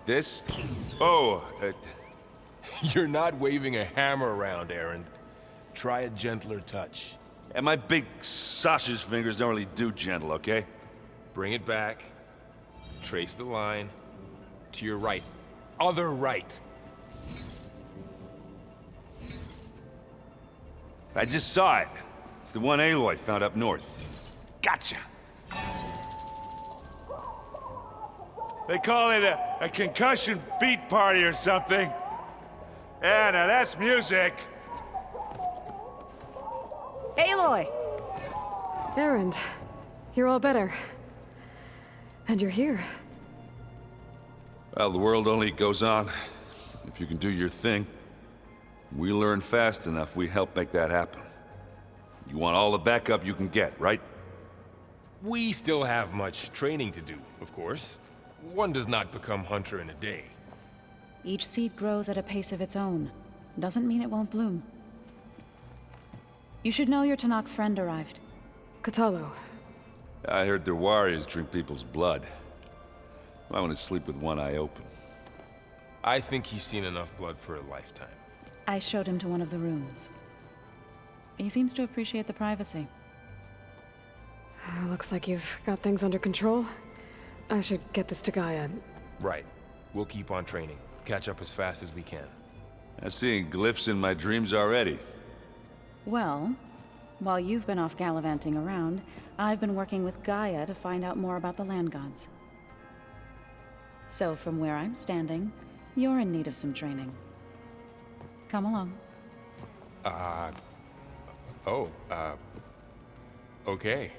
This? Oh, You're not waving a hammer around, Aaron. Try a gentler touch. and my big sausage fingers don't really do gentle, okay? Bring it back. Trace the line. To your right. Other right. I just saw it. It's the one Aloy found up north. Gotcha! They call it a concussion beat party or something. Yeah, now that's music. Aloy! Aaron, you're all better. And you're here. Well, the world only goes on if you can do your thing. We learn fast enough, we help make that happen. You want all the backup you can get, right? We still have much training to do, of course. One does not become hunter in a day. Each seed grows at a pace of its own. Doesn't mean it won't bloom. You should know your Tanakh friend arrived. Katalo. I heard their warriors drink people's blood. I want to sleep with one eye open. I think he's seen enough blood for a lifetime. I showed him to one of the rooms. He seems to appreciate the privacy. Looks like you've got things under control. I should get this to Gaia. Right. We'll keep on training. Catch up as fast as we can. I'm seeing glyphs in my dreams already. Well, while you've been off gallivanting around, I've been working with Gaia to find out more about the land gods. So from where I'm standing, you're in need of some training. Come along. Okay.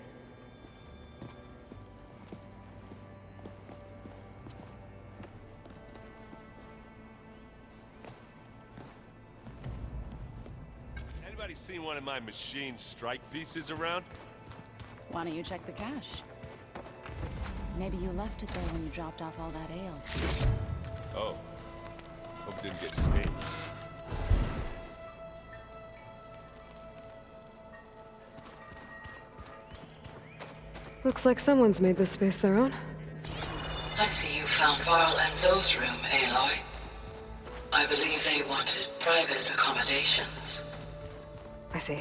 Anybody seen one of my machine strike pieces around? Why don't you check the cache? Maybe you left it there when you dropped off all that ale. Oh. Hope it didn't get stained. Looks like someone's made this space their own. I see you found Varl and Zoe's room, Aloy. I believe they wanted private accommodations. I see.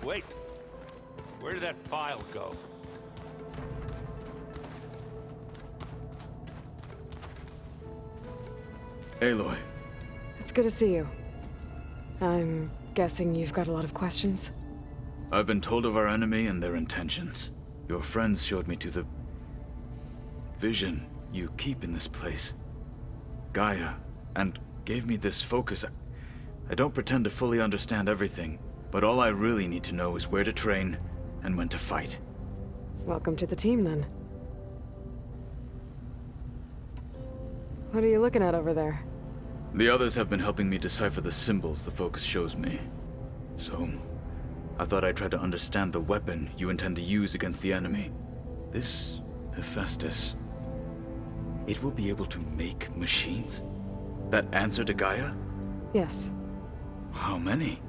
Wait. Where did that file go? Aloy. It's good to see you. I'm guessing you've got a lot of questions? I've been told of our enemy and their intentions. Your friends showed me to the vision you keep in this place. Gaia, and gave me this focus. I don't pretend to fully understand everything, but all I really need to know is where to train and when to fight. Welcome to the team, then. What are you looking at over there? The others have been helping me decipher the symbols the focus shows me. So, I thought I'd try to understand the weapon you intend to use against the enemy. This Hephaestus, it will be able to make machines? That answer to Gaia? Yes, How many?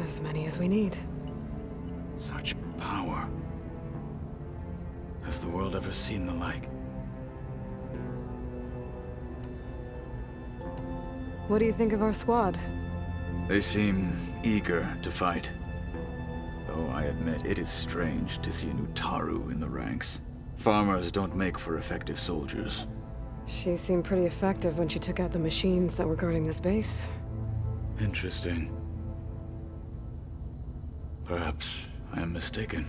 as many as we need. Such power. Has the world ever seen the like? What do you think of our squad? They seem eager to fight. Though I admit it is strange to see a new Taru in the ranks. Farmers don't make for effective soldiers. She seemed pretty effective when she took out the machines that were guarding this base. Interesting. Perhaps I am mistaken.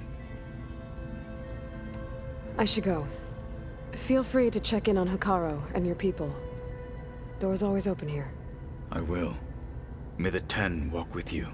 I should go. Feel free to check in on Hikaru and your people. Door's always open here. I will. May the Ten walk with you.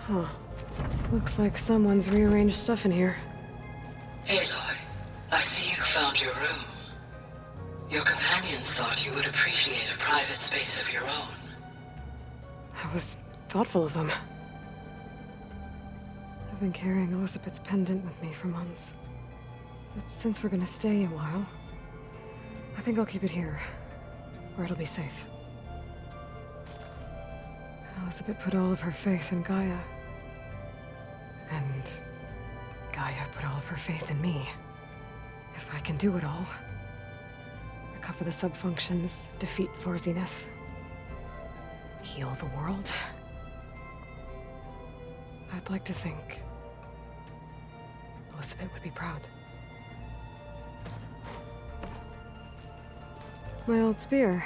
Huh. Looks like someone's rearranged stuff in here. Aloy, I see you found your room. Your companions thought you would appreciate a private space of your own. That was thoughtful of them. I've been carrying Elizabeth's pendant with me for months. But since we're gonna stay a while, I think I'll keep it here, where it'll be safe. Elizabeth put all of her faith in Gaia. And Gaia put all of her faith in me. If I can do it all, recover the sub-functions, defeat Zenith, heal the world, I'd like to think Elizabeth would be proud. My old spear.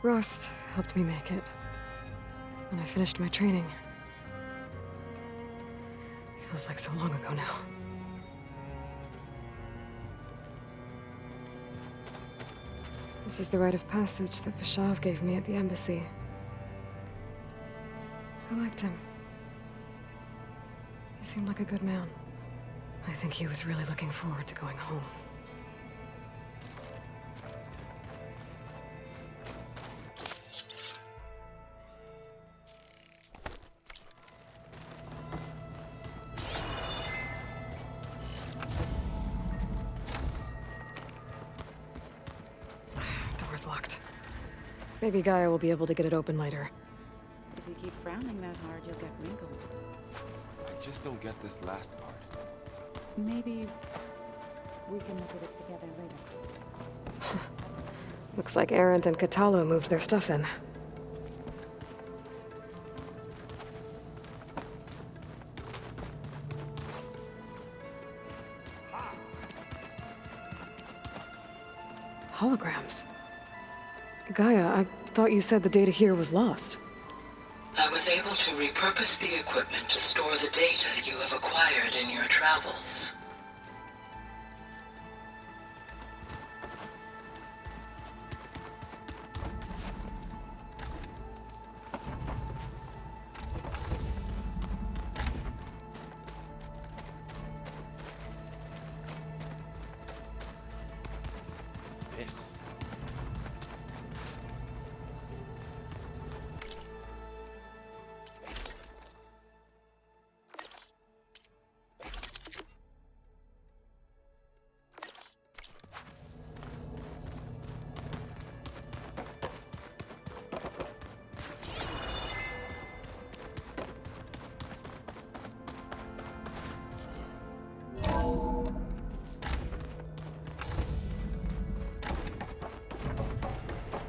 Rust helped me make it when I finished my training. Feels like so long ago now. This is the rite of passage that Ps5 gave me at the embassy. I liked him. He seemed like a good man. I think he was really looking forward to going home. Door's locked. Maybe Gaia will be able to get it open later. If you keep frowning that hard, you'll get wrinkles. I just don't get this last part. Maybe we can look at it together later. Looks like Arendt and Katalo moved their stuff in. Holograms. Gaia, I thought you said the data here was lost. I was able to repurpose the equipment to store the data you have acquired in your travels. What's this?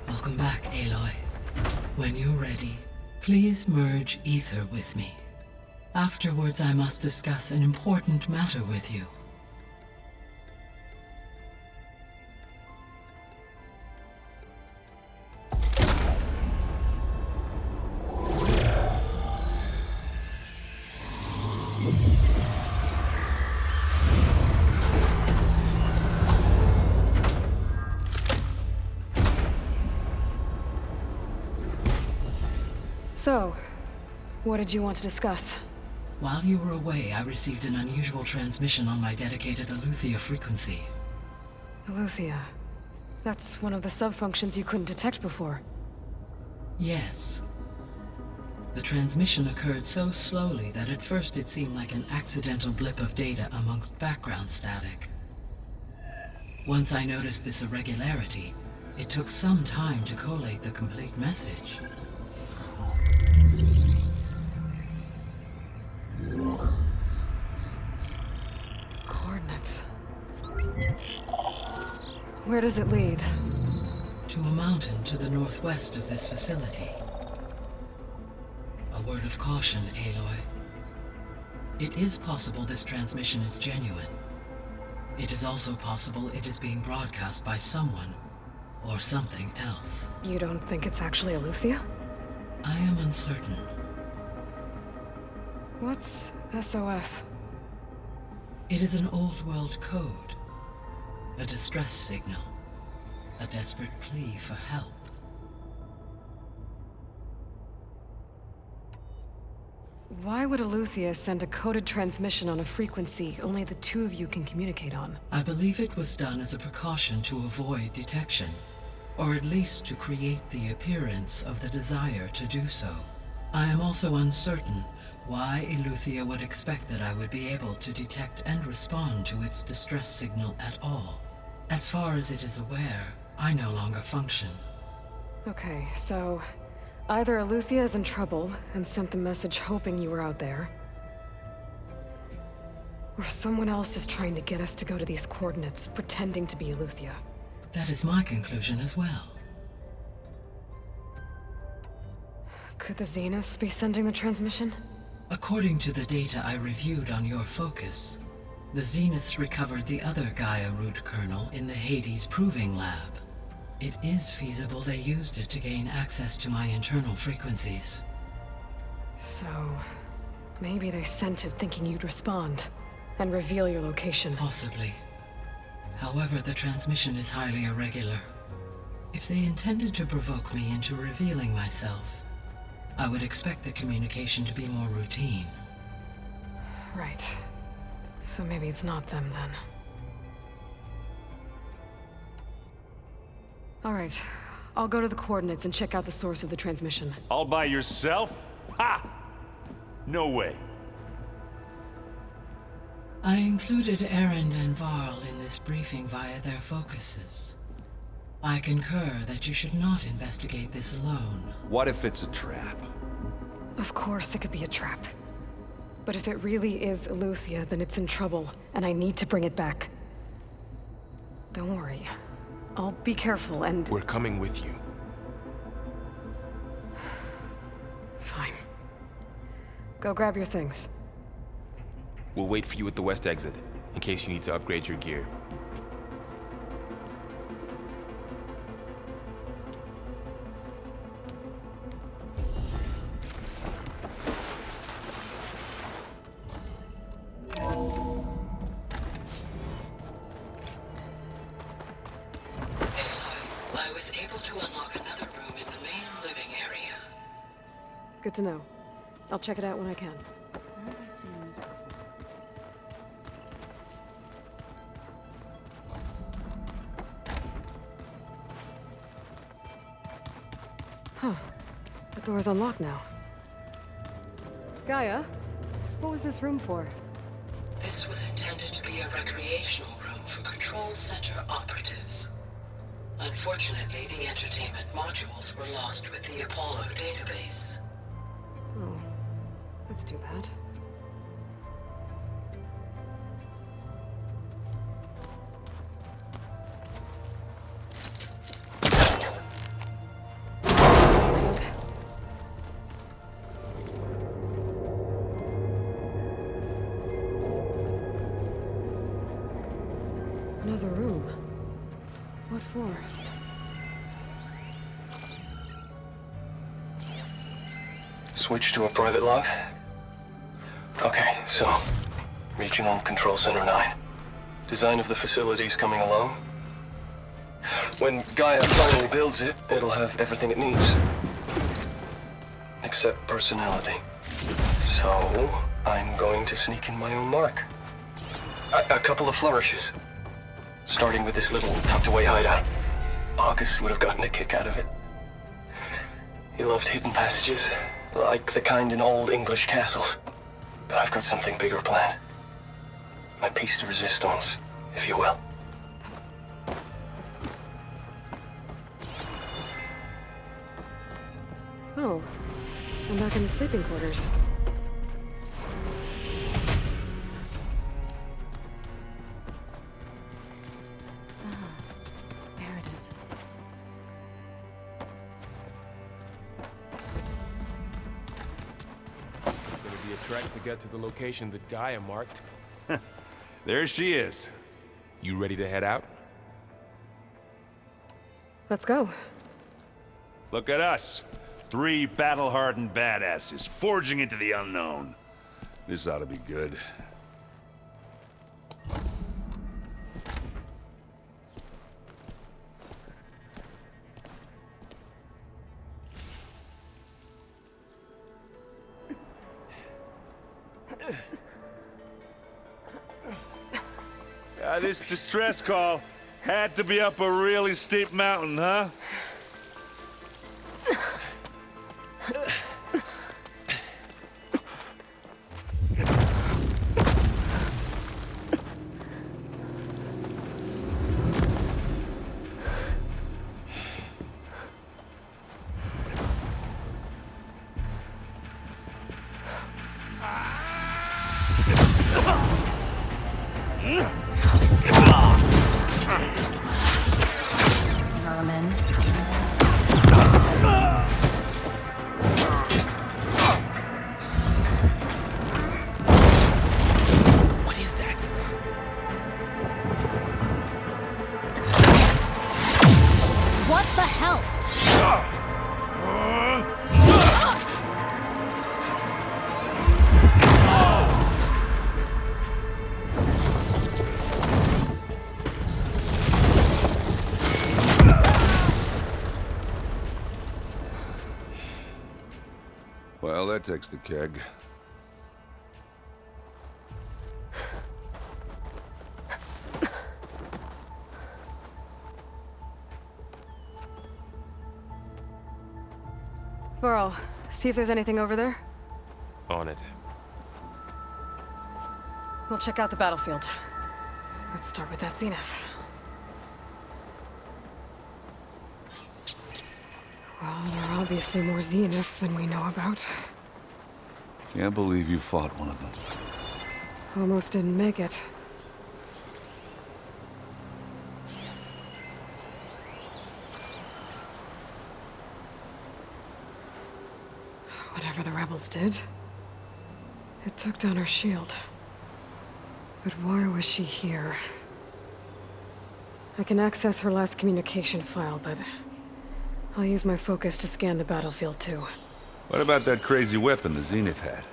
Welcome back, Aloy. When you're ready, please merge ether with me. Afterwards, I must discuss an important matter with you. So, what did you want to discuss? While you were away, I received an unusual transmission on my dedicated Aletheia frequency. Aletheia. That's one of the sub-functions you couldn't detect before. Yes. The transmission occurred so slowly that at first it seemed like an accidental blip of data amongst background static. Once I noticed this irregularity, it took some time to collate the complete message. Coordinates. Where does it lead? To a mountain to the northwest of this facility. A word of caution, Aloy. It is possible this transmission is genuine. It is also possible it is being broadcast by someone or something else. You don't think it's actually Aletheia? I am uncertain. What's SOS? It is an old world code. A distress signal. A desperate plea for help. Why would Eleuthia send a coded transmission on a frequency only the two of you can communicate on? I believe it was done as a precaution to avoid detection, or at least to create the appearance of the desire to do so. I am also uncertain why Eleuthia would expect that I would be able to detect and respond to its distress signal at all. As far as it is aware, I no longer function. Okay, so either Eleuthia is in trouble and sent the message hoping you were out there, or someone else is trying to get us to go to these coordinates, pretending to be Eleuthia. That is my conclusion as well. Could the Zeniths be sending the transmission? According to the data I reviewed on your focus, the Zeniths recovered the other Gaia root kernel in the Hades Proving Lab. It is feasible they used it to gain access to my internal frequencies. So, maybe they sent it thinking you'd respond and reveal your location. Possibly. However, the transmission is highly irregular. If they intended to provoke me into revealing myself, I would expect the communication to be more routine. Right. So maybe it's not them then. All right. I'll go to the coordinates and check out the source of the transmission. All by yourself? Ha! No way. I included Erend and Varl in this briefing via their focuses. I concur that you should not investigate this alone. What if it's a trap? Of course it could be a trap. But if it really is Eleuthia, then it's in trouble, and I need to bring it back. Don't worry. I'll be careful and... We're coming with you. Fine. Go grab your things. We'll wait for you at the west exit, in case you need to upgrade your gear. I was able to unlock another room in the main living area. Good to know. I'll check it out when I can. Where have I seen these before? Huh. The door's unlocked now. Gaia, what was this room for? This was intended to be a recreational room for Control Center operatives. Unfortunately, the entertainment modules were lost with the Apollo database. Oh, that's too bad. Another room. What for? Switch to a private log? Okay, so... Regional Control Center 9. Design of the facility's coming along. When Gaia finally builds it, it'll have everything it needs. Except personality. So, I'm going to sneak in my own mark. A couple of flourishes. Starting with this little tucked-away hideout. August would have gotten a kick out of it. He loved hidden passages, like the kind in old English castles. But I've got something bigger planned. My piece de resistance, if you will. Oh, I'm back in the sleeping quarters. There it is. Gonna be a trek to get to the location that Gaia marked. There she is. You ready to head out? Let's go. Look at us. 3 battle-hardened badasses forging into the unknown. This ought to be good. This distress call had to be up a really steep mountain, huh? Vermin. What is that? What the hell? Well, that takes the keg. Burrow, see if there's anything over there. On it. We'll check out the battlefield. Let's start with that zenith. Well, there are obviously more zeniths than we know about. Can't believe you fought one of them. Almost didn't make it. Whatever the rebels did, it took down her shield. But why was she here? I can access her last communication file, but I'll use my focus to scan the battlefield too. What about that crazy weapon the Zenith had?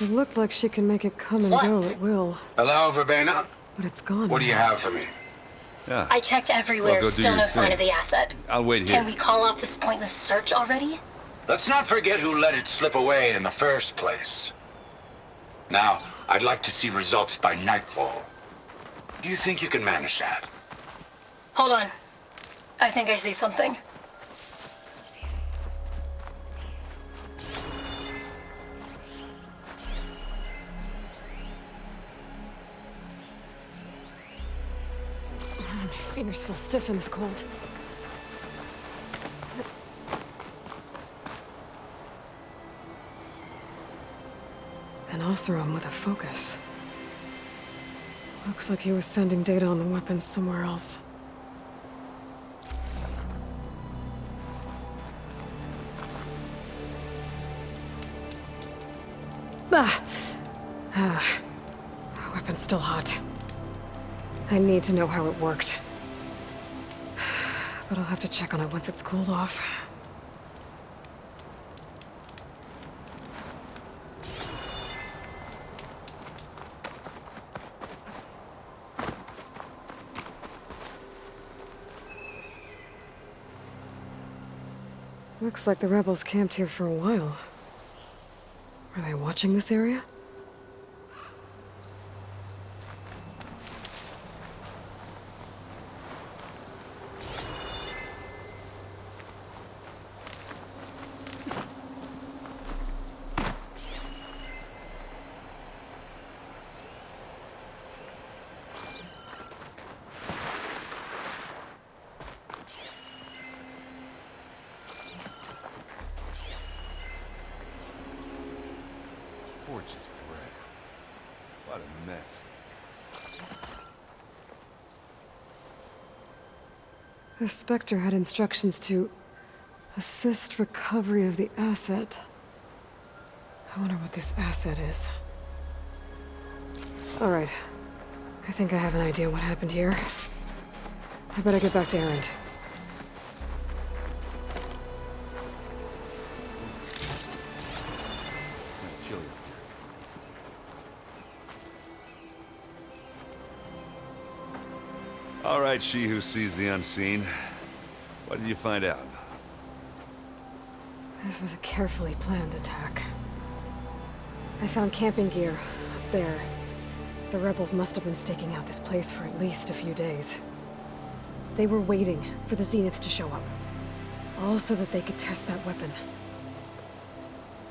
It looked like she can make it come and go at will, Hello, Verbena? but it's gone. What do you have for me? Yeah. I checked everywhere, Well, go do still your no sign thing. of the asset. I'll wait here. Can we call off this pointless search already? Let's not forget who let it slip away in the first place. Now, I'd like to see results by nightfall. Do you think you can manage that? Hold on. I think I see something. My fingers feel stiff in this cold. An Oseram with a focus. Looks like he was sending data on the weapons somewhere else. The weapon's still hot. I need to know how it worked. But I'll have to check on it once it's cooled off. Looks like the rebels camped here for a while. Are they watching this area? Gorgeous bread. What a mess. The Spectre had instructions to assist recovery of the asset. I wonder what this asset is. All right. I think I have an idea what happened here. I better get back to Erend. Chilly. All right, she who sees the unseen. What did you find out? This was a carefully planned attack. I found camping gear up there. The rebels must have been staking out this place for at least a few days. They were waiting for the Zeniths to show up. All so that they could test that weapon.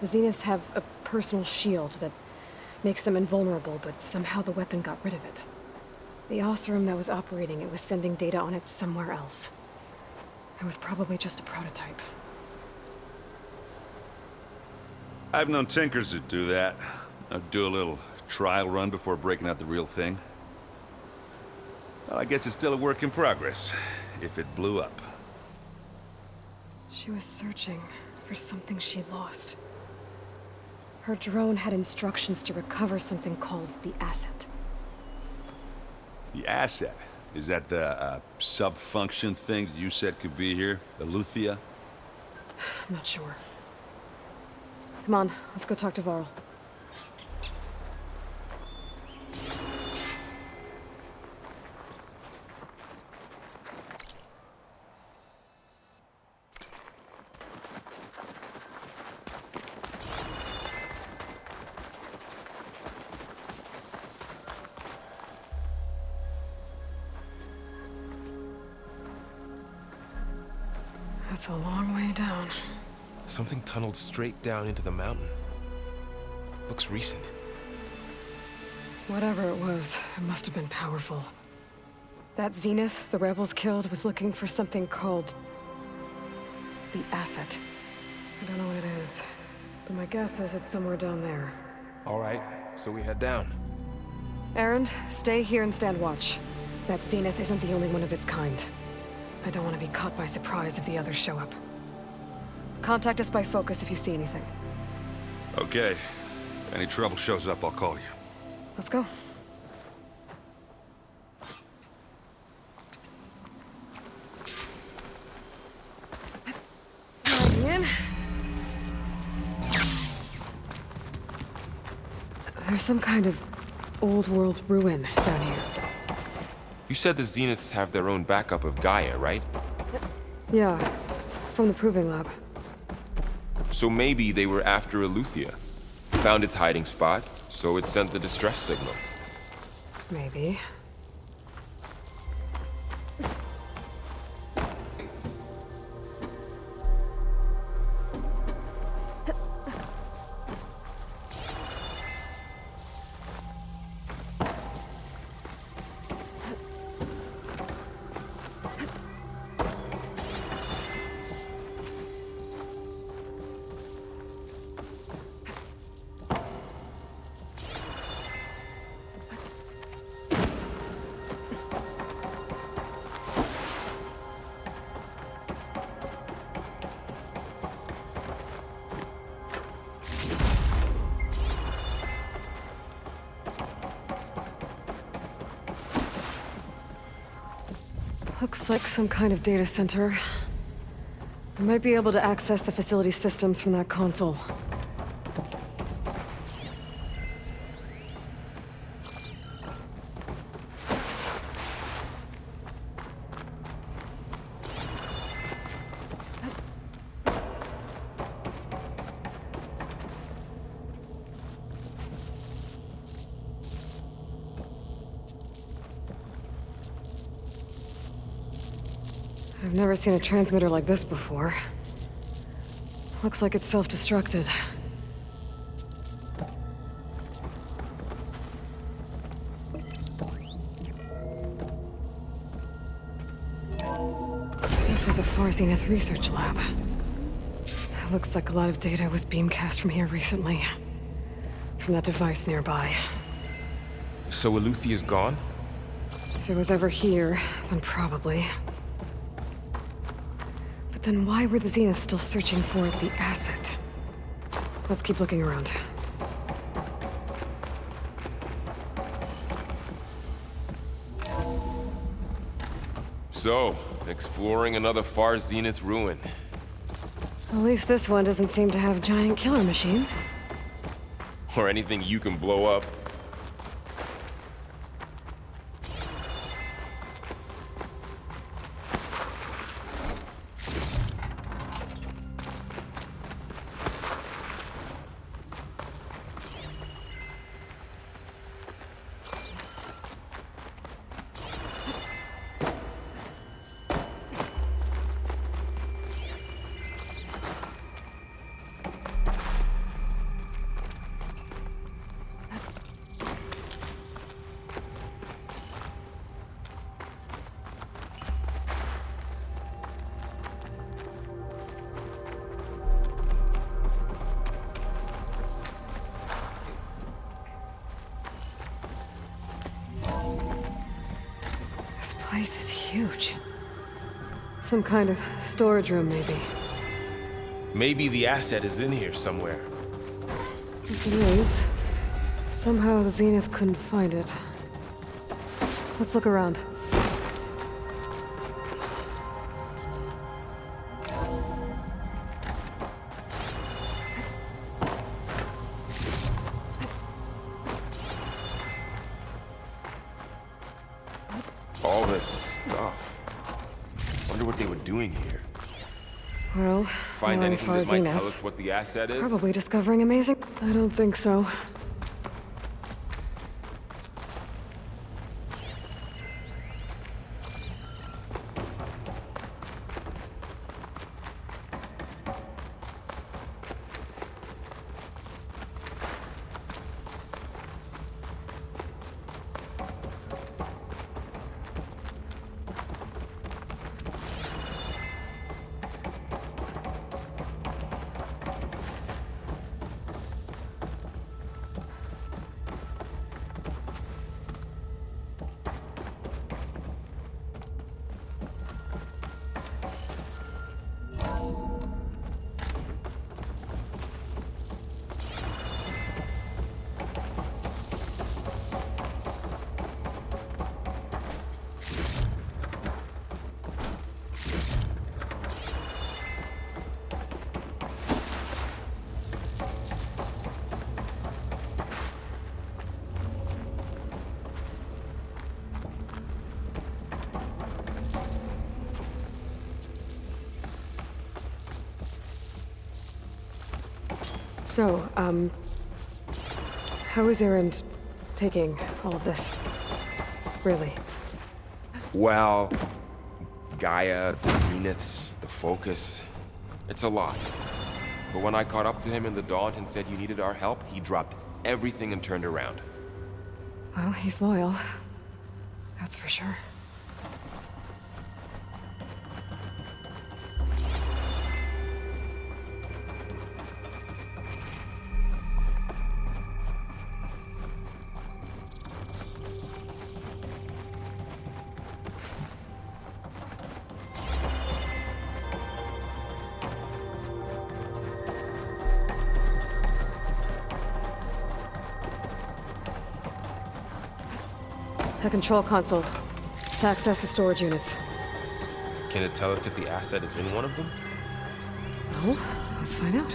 The Zeniths have a personal shield that makes them invulnerable, but somehow the weapon got rid of it. The Oseram that was operating it was sending data on it somewhere else. It was probably just a prototype. I've known tinkers that do that. I'd do a little trial run before breaking out the real thing. Well, I guess it's still a work in progress, if it blew up. She was searching for something she lost. Her drone had instructions to recover something called the asset. The asset? Is that the sub-function thing that you said could be here? The Luthia? I'm not sure. Come on, let's go talk to Varl. That's a long way down. Something tunneled straight down into the mountain. Looks recent. Whatever it was, it must have been powerful. That Zenith the rebels killed was looking for something called the asset. I don't know what it is, but my guess is it's somewhere down there. All right, so we head down. Erend, stay here and stand watch. That Zenith isn't the only one of its kind. I don't want to be caught by surprise if the others show up. Contact us by focus if you see anything. Okay. If any trouble shows up, I'll call you. Let's go. Logging in. There's some kind of old world ruin down here. You said the Zeniths have their own backup of Gaia, right? Yeah, from the proving lab. So maybe they were after Eleuthia. Found its hiding spot, so it sent the distress signal. Maybe. Looks like some kind of data center. I might be able to access the facility systems from that console. I've never seen a transmitter like this before. Looks like it's self-destructed. This was a Far Zenith research lab. It looks like a lot of data was beamcast from here recently. From that device nearby. So Eleuthea's gone? If it was ever here, then probably. But then why were the Zeniths still searching for the asset? Let's keep looking around. So, exploring another Far Zenith ruin. At least this one doesn't seem to have giant killer machines. Or anything you can blow up. place is huge. Some kind of storage room, maybe. Maybe the asset is in here somewhere. If it is, somehow the Zenith couldn't find it. Let's look around. All this stuff. Wonder what they were doing here. Well, Find knowing anything that might tell Zenith, us what the asset is? probably discovering amazing. I don't think so. So, how is Erend taking all of this? Really? Well, Gaia, the Zeniths, the Focus. It's a lot. But when I caught up to him in the Daunt and said you needed our help, he dropped everything and turned around. Well, he's loyal. That's for sure. A control console to access the storage units. Can it tell us if the asset is in one of them? No? Let's find out.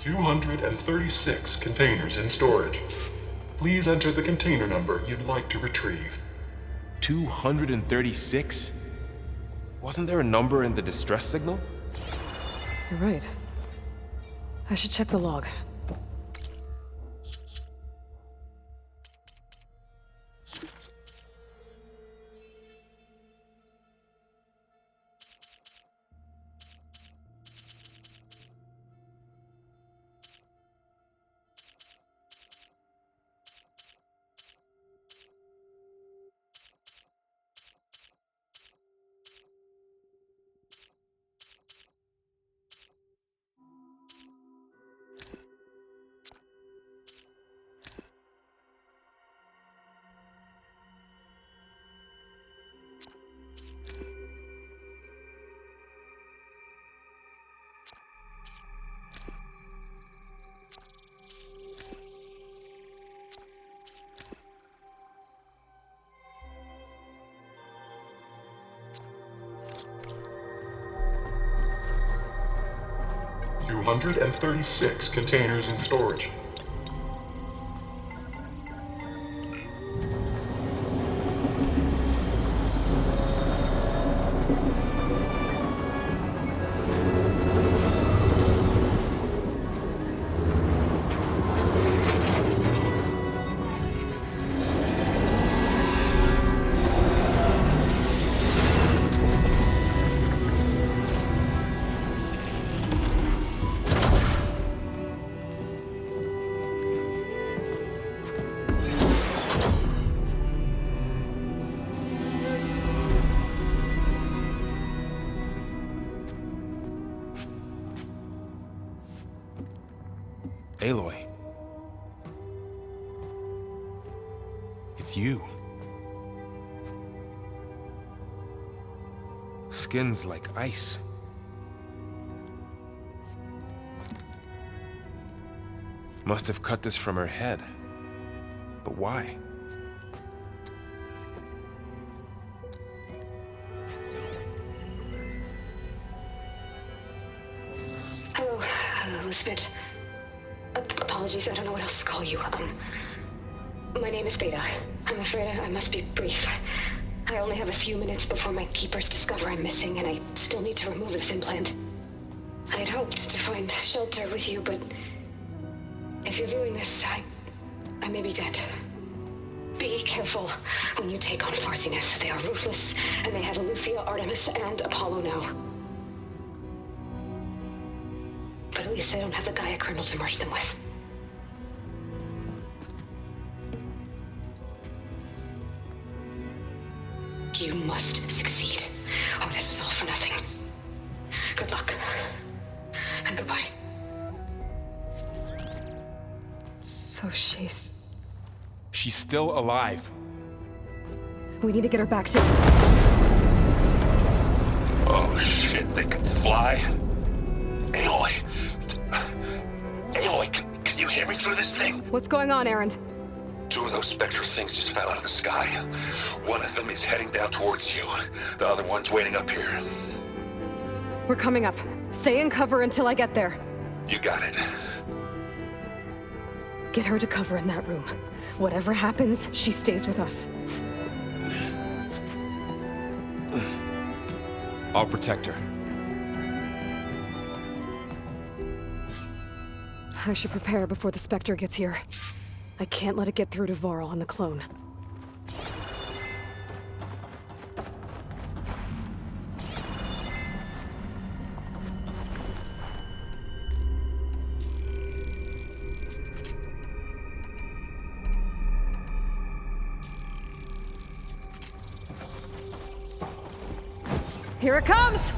"236 containers in storage. Please enter the container number you'd like to retrieve." 236? Wasn't there a number in the distress signal? You're right. I should check the log. 236 containers in storage. Aloy. It's you. Skin's like ice. Must have cut this from her head. But why? Hello, Elizabeth. Apologies, I don't know what else to call you. My name is Beta. I'm afraid I must be brief. I only have a few minutes before my keepers discover I'm missing, and I still need to remove this implant. I had hoped to find shelter with you, but if you're viewing this, I may be dead. Be careful when you take on Far Zenith. They are ruthless, and they have Aletheia, Artemis, and Apollo now. But at least I don't have the Gaia kernel to merge them with. You must succeed, or this was all for nothing. Good luck. And goodbye. So she's still alive. We need to get her back to... Oh shit, they can fly? Aloy! Aloy, can you hear me through this thing? What's going on, Erend? 2 of those Spectre things just fell out of the sky. One of them is heading down towards you. The other one's waiting up here. We're coming up. Stay in cover until I get there. You got it. Get her to cover in that room. Whatever happens, she stays with us. I'll protect her. I should prepare before the Spectre gets here. I can't let it get through to Varl and the clone. Here it comes!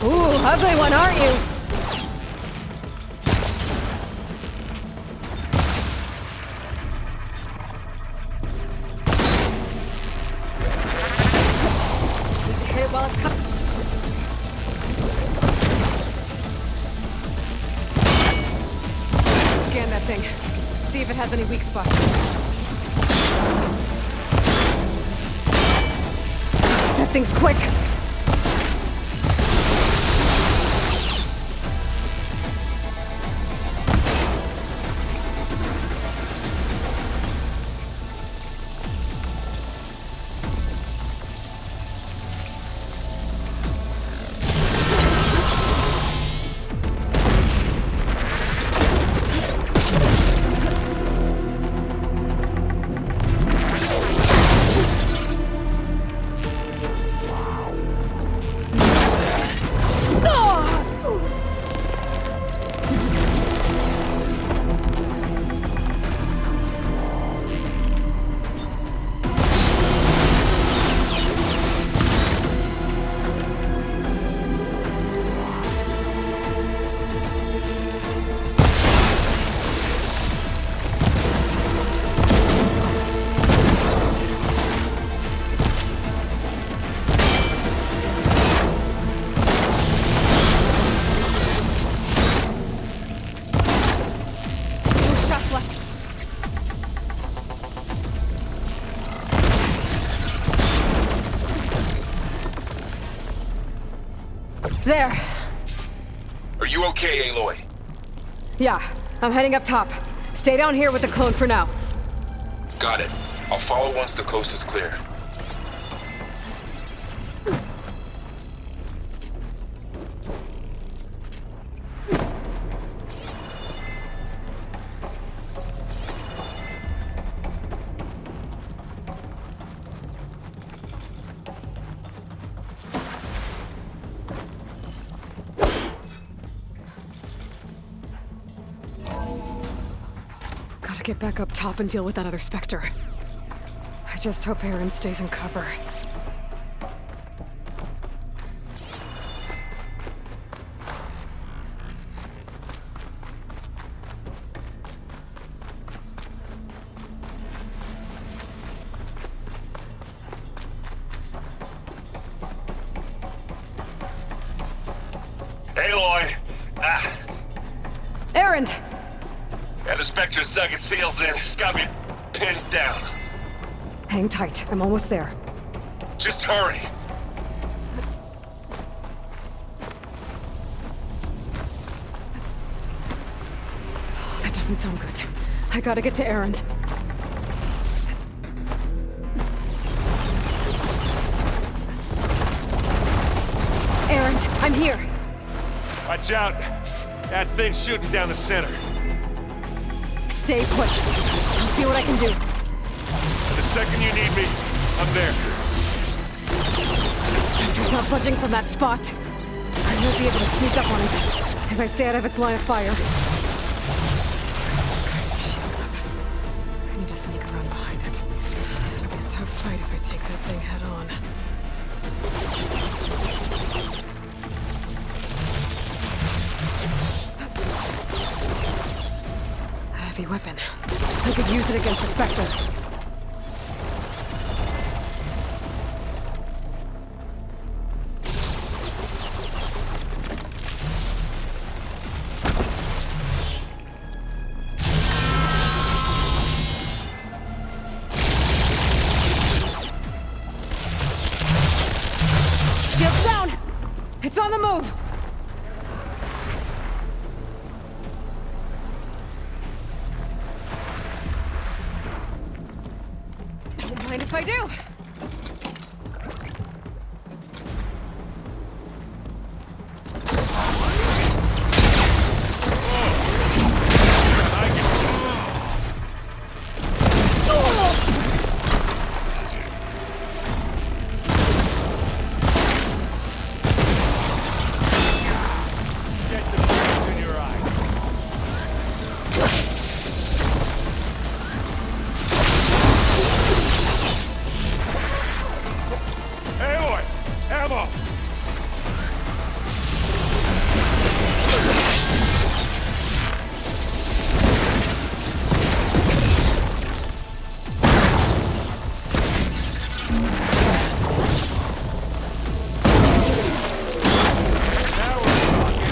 Ooh, ugly one, aren't you? Need to hit it while it's coming. Scan that thing. See if it has any weak spots. That thing's quick. There! Are you okay, Aloy? Yeah, I'm heading up top. Stay down here with the clone for now. Got it. I'll follow once the coast is clear. Gotta get back up top and deal with that other Spectre. I just hope Aaron stays in cover. Aloy! Ah, Aaron! and the Spectre's dug its seals in. It's got me pinned down. Hang tight, I'm almost there. Just hurry. That doesn't sound good. I gotta get to Aaron. Aaron, I'm here. Watch out. That thing's shooting down the center. Stay put. I'll see what I can do. The second you need me, I'm there. Spectre's not budging from that spot. I won't be able to sneak up on it if I stay out of its line of fire. Shield up. I need to sneak around behind it. It'll be a tough fight if I take that thing head on. A heavy weapon. I could use it against the Spectre. Shield's down! It's on the move! Don't mind if I do. Get the flash in your eye. Aloy! Ammo! Now we're talking.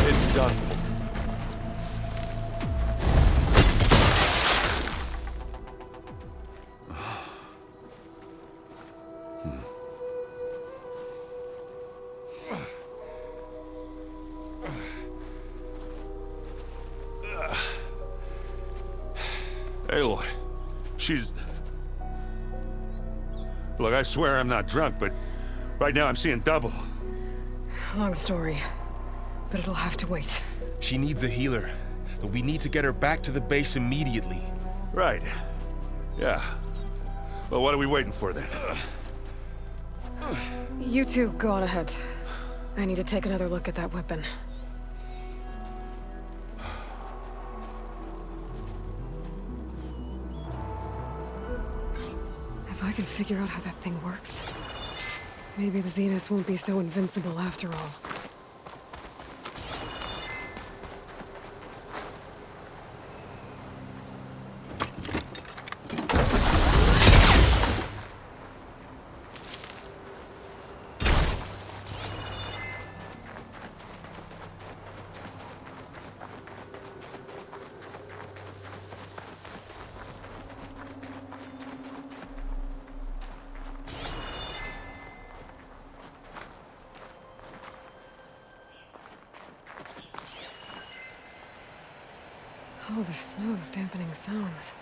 It's done. Aloy, she's... Look, I swear I'm not drunk, but right now I'm seeing double. Long story, but it'll have to wait. She needs a healer, but we need to get her back to the base immediately. Right. Yeah. Well, what are we waiting for then? You two go on ahead. I need to take another look at that weapon. If I can figure out how that thing works, maybe the Zeniths won't be so invincible after all. Oh, the snow's dampening sounds.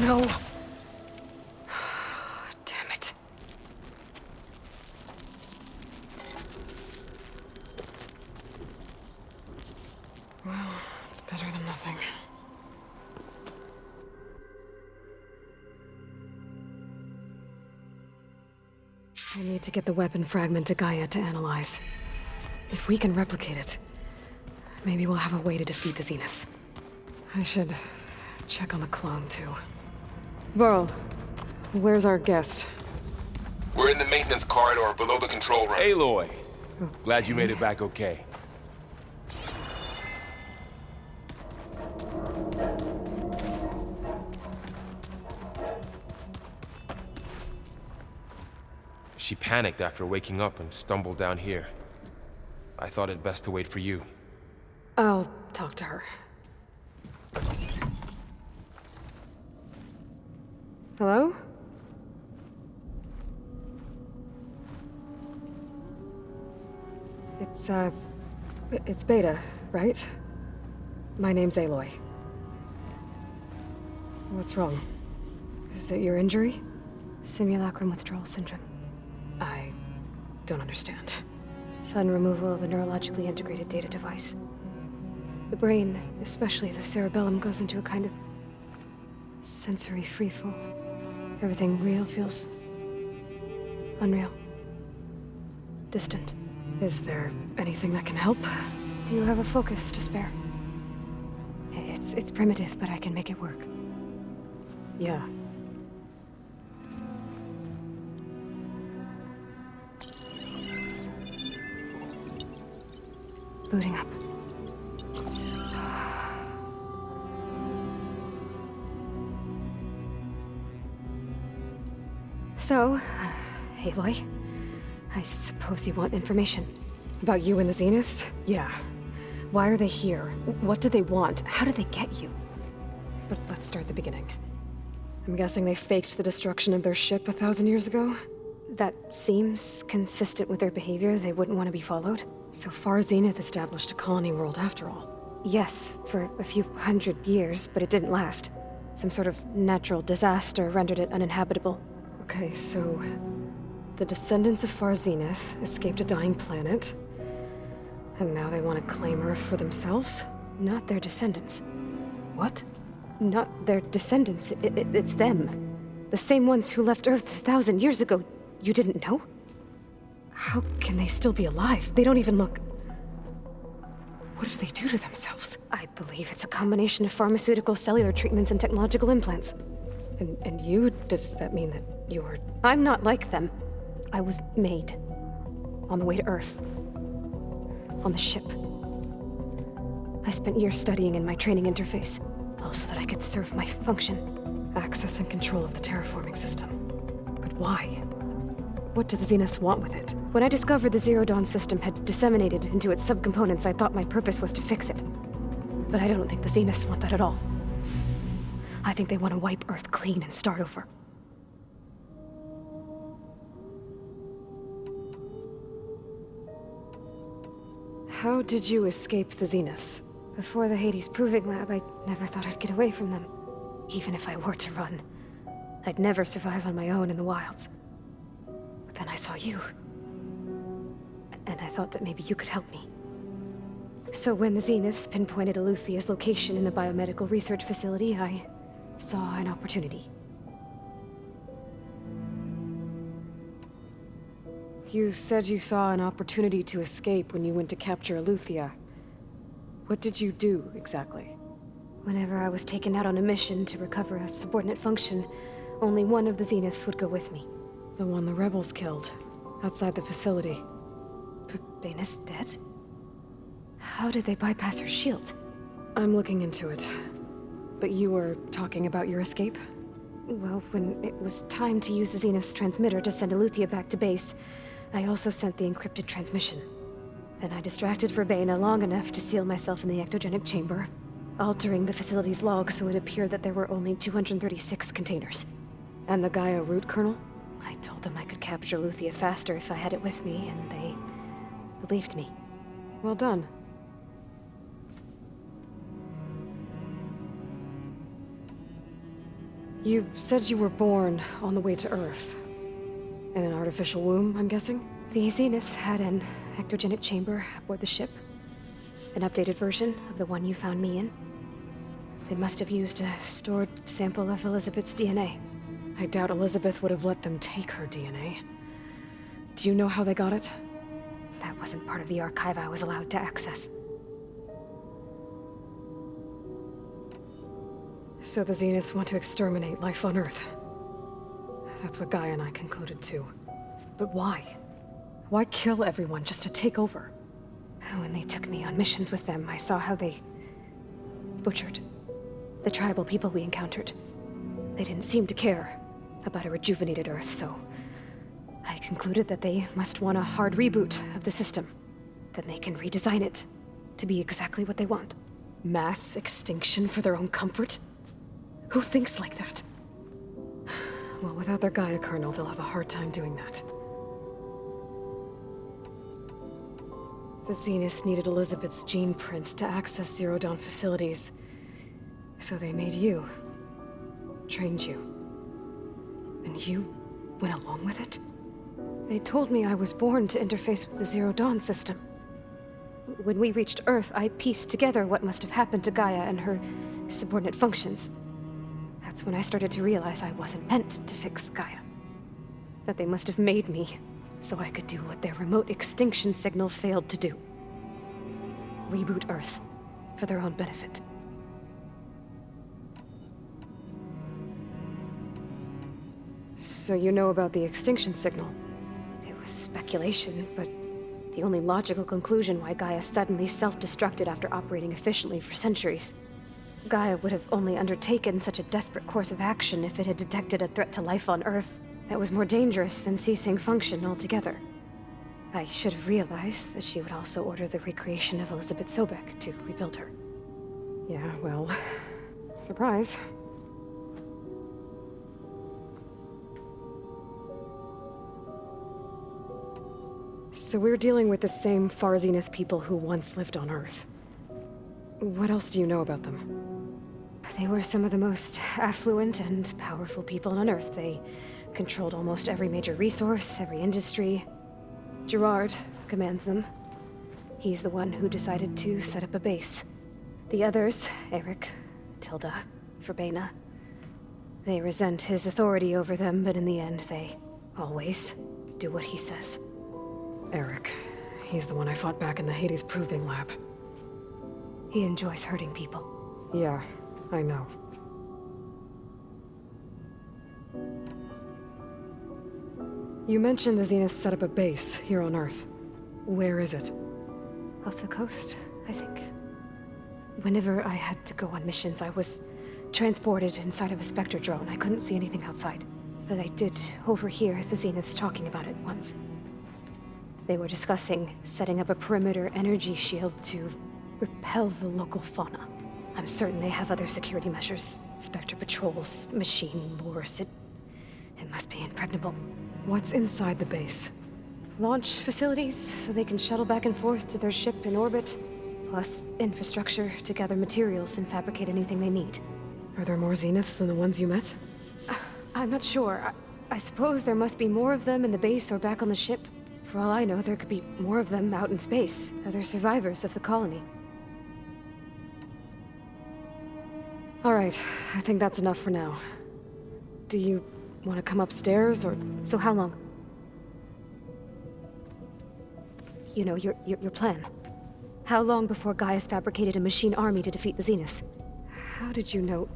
No. Damn it. Well, it's better than nothing. I need to get the weapon fragment to Gaia to analyze. If we can replicate it, maybe we'll have a way to defeat the Zeniths. I should check on the clone, too. Varl, where's our guest? We're in the maintenance corridor below the control room. Aloy! Glad you made it back okay. She panicked after waking up and stumbled down here. I thought it best to wait for you. I'll talk to her. Hello? It's Beta, right? My name's Aloy. What's wrong? Is it your injury? Simulacrum withdrawal syndrome. I don't understand. Sudden removal of a neurologically integrated data device. The brain, especially the cerebellum, goes into a kind of sensory freefall. Everything real feels unreal. Distant. Is there anything that can help? Do you have a focus to spare? It's primitive, but I can make it work. Yeah. Booting up. So, Aloy, I suppose you want information. About you and the Zeniths? Yeah. Why are they here? What do they want? How did they get you? But let's start at the beginning. I'm guessing they faked the destruction of their ship 1,000 years ago? That seems consistent with their behavior. They wouldn't want to be followed. So far, Zenith established a colony world after all. Yes, for a few hundred years, but it didn't last. Some sort of natural disaster rendered it uninhabitable. Okay, so the descendants of Far Zenith escaped a dying planet, and now they want to claim Earth for themselves? Not their descendants. What? Not their descendants. It's them. The same ones who left Earth 1,000 years ago. You didn't know? How can they still be alive? They don't even look... What did they do to themselves? I believe it's a combination of pharmaceutical, cellular treatments, and technological implants. And you? Does that mean that you're... I'm not like them. I was made. on the way to Earth. On the ship. I spent years studying in my training interface, all so that I could serve my function. Access and control of the terraforming system. But why? What do the Zeniths want with it? When I discovered the Zero Dawn system had disseminated into its subcomponents, I thought my purpose was to fix it. But I don't think the Zeniths want that at all. I think they want to wipe Earth clean and start over. How did you escape the Zeniths? Before the Hades Proving Lab, I never thought I'd get away from them. Even if I were to run, I'd never survive on my own in the wilds. But then I saw you. And I thought that maybe you could help me. So when the Zeniths pinpointed Eluthia's location in the biomedical research facility, I saw an opportunity. You said you saw an opportunity to escape when you went to capture Eluthia. What did you do, exactly? Whenever I was taken out on a mission to recover a subordinate function, only one of the Zeniths would go with me. The one the rebels killed, outside the facility. Baina's dead? How did they bypass her shield? I'm looking into it. But you were talking about your escape? Well, when it was time to use the Zenith's transmitter to send Eluthia back to base, I also sent the encrypted transmission. Then I distracted Verbaina long enough to seal myself in the ectogenic chamber, altering the facility's log so it appeared that there were only 236 containers. And the Gaia root kernel? I told them I could capture Eluthia faster if I had it with me, and they believed me. Well done. You said you were born on the way to Earth. In an artificial womb, I'm guessing? The Zeniths had an ectogenic chamber aboard the ship. An updated version of the one you found me in. They must have used a stored sample of Elizabeth's DNA. I doubt Elizabeth would have let them take her DNA. Do you know how they got it? That wasn't part of the archive I was allowed to access. So the Zeniths want to exterminate life on Earth. That's what Gaia and I concluded too. But why? Why kill everyone just to take over? When they took me on missions with them, I saw how they butchered the tribal people we encountered. They didn't seem to care about a rejuvenated Earth, so I concluded that they must want a hard reboot of the system. Then they can redesign it to be exactly what they want. Mass extinction for their own comfort? Who thinks like that? Well, without their Gaia kernel, they'll have a hard time doing that. The Zeniths needed Elizabeth's gene print to access Zero Dawn facilities. So they made you. Trained you. And you went along with it? They told me I was born to interface with the Zero Dawn system. When we reached Earth, I pieced together what must have happened to Gaia and her subordinate functions. That's when I started to realize I wasn't meant to fix Gaia. That they must have made me so I could do what their remote extinction signal failed to do. Reboot Earth for their own benefit. So you know about the extinction signal? It was speculation, but the only logical conclusion why Gaia suddenly self-destructed after operating efficiently for centuries. Gaia would have only undertaken such a desperate course of action if it had detected a threat to life on Earth that was more dangerous than ceasing function altogether. I should have realized that she would also order the recreation of Elizabeth Sobek to rebuild her. Yeah, well, surprise. So we're dealing with the same Far Zenith people who once lived on Earth. What else do you know about them? They were some of the most affluent and powerful people on Earth. They controlled almost every major resource, every industry. Gerard commands them. He's the one who decided to set up a base. The others, Eric, Tilda, Verbaina, they resent his authority over them, but in the end, they always do what he says. Eric. He's the one I fought back in the Hades Proving Lab. He enjoys hurting people. Yeah, I know. You mentioned the Zeniths set up a base here on Earth. Where is it? Off the coast, I think. Whenever I had to go on missions, I was transported inside of a Spectre drone. I couldn't see anything outside. But I did overhear the Zeniths talking about it once. They were discussing setting up a perimeter energy shield to repel the local fauna. I'm certain they have other security measures. Spectre patrols, machine lures. It must be impregnable. What's inside the base? Launch facilities, so they can shuttle back and forth to their ship in orbit. Plus infrastructure to gather materials and fabricate anything they need. Are there more Zeniths than the ones you met? I'm not sure. I suppose there must be more of them in the base or back on the ship. For all I know, there could be more of them out in space, other survivors of the colony. All right, I think that's enough for now. Do you want to come upstairs, or...? So how long? You know, your plan. How long before Gaia's fabricated a machine army to defeat the Zeniths? How did you know?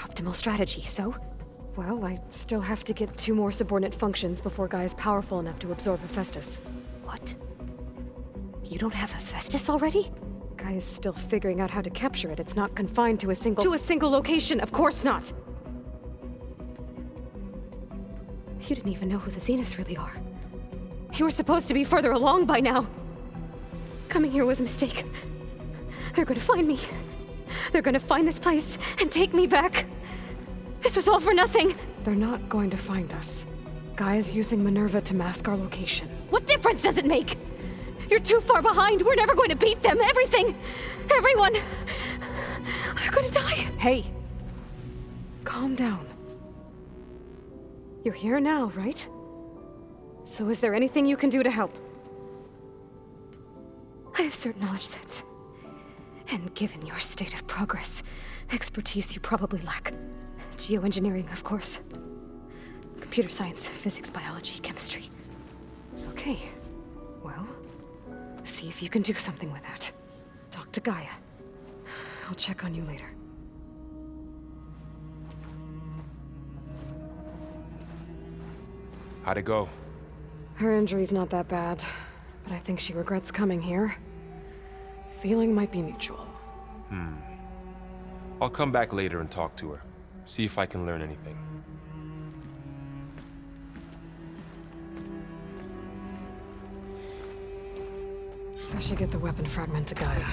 Optimal strategy, so? Well, I still have to get 2 more subordinate functions before Gaia's powerful enough to absorb Hephaestus. What? You don't have Hephaestus already? Gaia's still figuring out how to capture it. It's not confined to a single... To a single location! Of course not! You didn't even know who the Zeniths really are. You were supposed to be further along by now. Coming here was a mistake. They're gonna find me. They're gonna find this place and take me back. This was all for nothing. They're not going to find us. Gaia's using Minerva to mask our location. What difference does it make? You're too far behind. We're never going to beat them. Everything, everyone, they're gonna die. Hey, calm down. You're here now, right? So is there anything you can do to help? I have certain knowledge sets. And given your state of progress, expertise you probably lack. Geoengineering, of course. Computer science, physics, biology, chemistry. Okay. Well, see if you can do something with that. Talk to Gaia. I'll check on you later. How'd it go? Her injury's not that bad, but I think she regrets coming here. Feeling might be mutual. I'll come back later and talk to her. See if I can learn anything. I should get the weapon fragment to Gaia.